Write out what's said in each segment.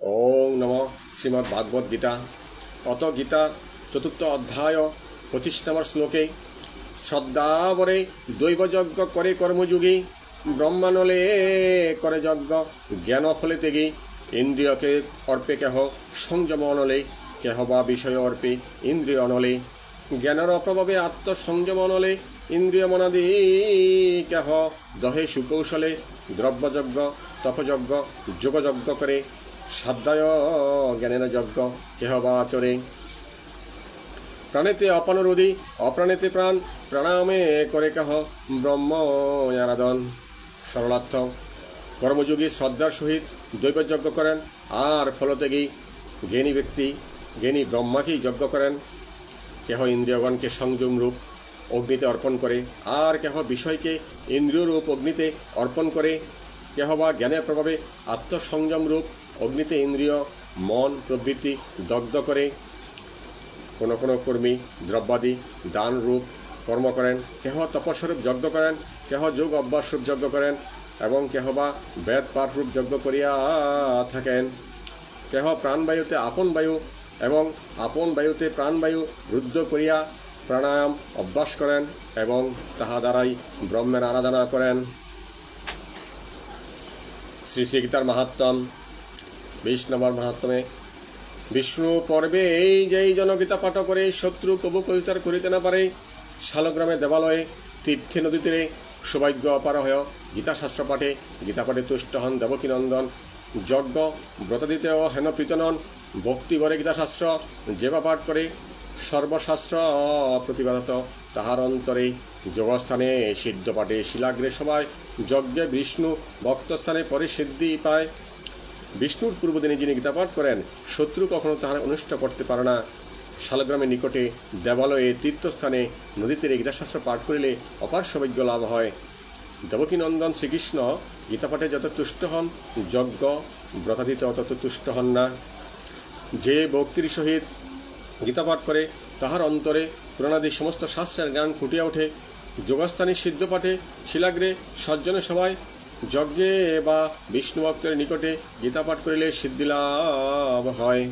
ওং নম শ্রীমদ্ ভাগবত গীতা অত গীতা চতুর্থ অধ্যায় 25 নম্বর শ্লোকে শ্রদ্ধাবরে দৈবযজ্ঞ করে কর্মযোগী ব্রহ্মানলে করে যজ্ঞ জ্ঞান ফলে তেগি ইন্দ্রিয়কে অর্পে কেহ সংযম অনলে কেহ বা বিষয় অর্পে ইন্দ্রিয় অনলে জ্ঞানের অপ্রভাবে আত্মসংযম অনলে ইন্দ্রিয় মনাদি কেহ দহে সুকৌশলে দ্রব্যযজ্ঞ তপযজ্ঞ যোগযজ্ঞ করে সাধ্যায় জ্ঞানের যজ্ঞ কেহ বা আচরে প্রাণেতে অপানুরোধী অপ্রাণেতে প্রাণ প্রাণায়ামে করে কেহ ব্রহ্ম আরাধন। সরলার্থ কর্মযোগী শ্রদ্ধার সহিত দৈবযজ্ঞ করেন আর ফলত্যাগী জ্ঞানী ব্যক্তি জ্ঞানী ব্রহ্মাকেই যজ্ঞ করেন। কেহ ইন্দ্রিয়গণকে সংযম রূপ অগ্নিতে অর্পণ করে আর কেহ বিষয়কে ইন্দ্রিয় রূপ অগ্নিতে অর্পণ করে কেহ বা জ্ঞানের প্রভাবে আত্মসংযম রূপ অগ্নিতে ইন্দ্রিয় মন প্রবৃত্তি দগ্ধ করে। কোনো কোনো কর্মী দ্রব্যাদি দান রূপ কর্ম করেন, কেহ তপস্বরূপ যজ্ঞ করেন, কেহ যোগ অভ্যাসরূপ যজ্ঞ করেন এবং কেহ বা বেদ পাঠরূপ যজ্ঞ করিয়া থাকেন। কেহ প্রাণবায়ুতে আপন বায়ু এবং আপন বায়ুতে প্রাণবায়ু রুদ্ধ করিয়া প্রাণায়াম অভ্যাস করেন এবং তাহা দ্বারাই ব্রহ্মের আরাধনা করেন। শ্রী শ্রী গীতার মাহাত্ম্যম 20 নম্বর মাহাত্ম্যে বিষ্ণু পর্বে এই যেই জনগীতা পাঠ করে শত্রু কবু কবিতার করিতে না পারে শালগ্রামে দেবালয়ে তীর্থে নদী তীরে সৌভাগ্য অপার হয় গীতাশাস্ত্র পাঠে গীতা পাঠে তুষ্ট হন দেবকীনন্দন যজ্ঞ ব্রতাদিতেও হেন প্রীতনন ভক্তিবরে গীতাশাস্ত্র যেবা পাঠ করে সর্বশাস্ত্র প্রতিপাদত তাহার অন্তরে যোগস্থানে সিদ্ধ পাঠে শিলাগ্রে সবাই যজ্ঞে বিষ্ণু ভক্তস্থানে পরে সিদ্ধি পায়। বিষ্ণুর পূর্বদিনে যিনি গীতা পাঠ করেন শত্রু কখনো তাহার অনিষ্ট করতে পারে না। শালগ্রামের নিকটে দেবালয়ে তীর্থস্থানে নদীতে গীতাশাস্ত্র পাঠ করিলে অপার সৌভাগ্য লাভ হয়। দেবকীনন্দন শ্রীকৃষ্ণ গীতাপাঠে যত তুষ্ট হন যজ্ঞ ব্রতাদিতে অত তুষ্ট হন না। যে ভক্তির সহিত গীতাপাঠ করে তাহার অন্তরে পুরাণাদি সমস্ত শাস্ত্রের জ্ঞান ফুটিয়া ওঠে। যোগস্থানে সিদ্ধ পাঠে শিলাগ্রে সজ্জনে সবাই যজ্ঞে বা বিষ্ণু ভক্তের নিকটে গীতা পাঠ করিলে সিদ্ধিলাভ হয়।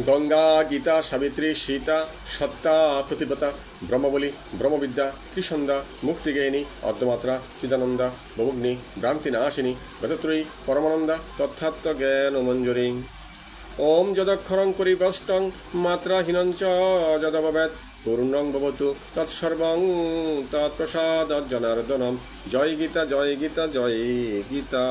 গঙ্গা গীতা সাবিত্রী সীতা সত্তা প্রতিপতা ব্রহ্মবলী ব্রহ্মবিদ্যা ত্রিসন্ধ্যা মুক্তিজ্ঞানী অর্ধমাত্রা চিদানন্দা বহুগ্নি ভ্রান্তি নাশিনী বেদত্রয়ী পরমানন্দা তথাত্ম জ্ঞান মঞ্জুরি। ওম যদক্ষরং পরিভ্রষ্টং মাত্রাহীনঞ্চ যদভবেৎ পূর্ণং ভবতু তৎসর্বং তৎপ্রসাদাৎ জনার্দনম। জয় গীতা জয় গীতা জয় গীতা।